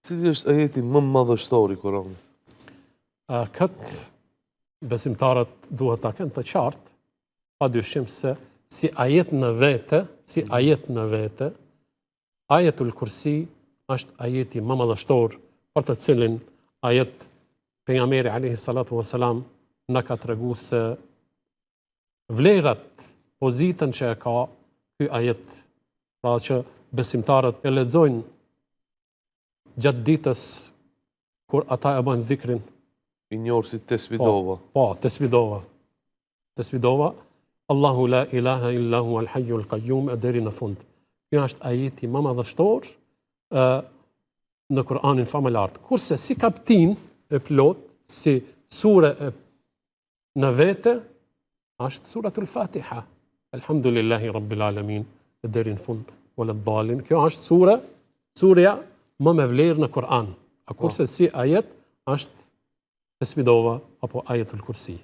Cili është ajeti më madhështor i Kuranit? Këtë besimtarët duhet ta kenë të qartë, padyshim se si ajet në vete, ajetul kursi është ajeti më madhështor, për të cilin ajet pejgamberi alayhi salatu vesselam na ka tregu se vlerat, pozitën që e ka ky ajet, pra që besimtarët e lexojnë gjatë ditës kur ata e bëjnë dhikrin. I njohur si tesbidova. Po, tesbidova. Allahu la ilaha illa huwa al-hayyul qayyum deri në fund. Kjo është ajeti më madhështor në Kur'anin famëlar. Kurse si kaptin e plot, si sure në vete, është suratul Fatiha. Alhamdulillahi rabbil alamin deri në fund wala dhalin. Kjo është surja më me vlerë në Kur'an. A kurse si ajet është tesbidova apo ajetul kursi.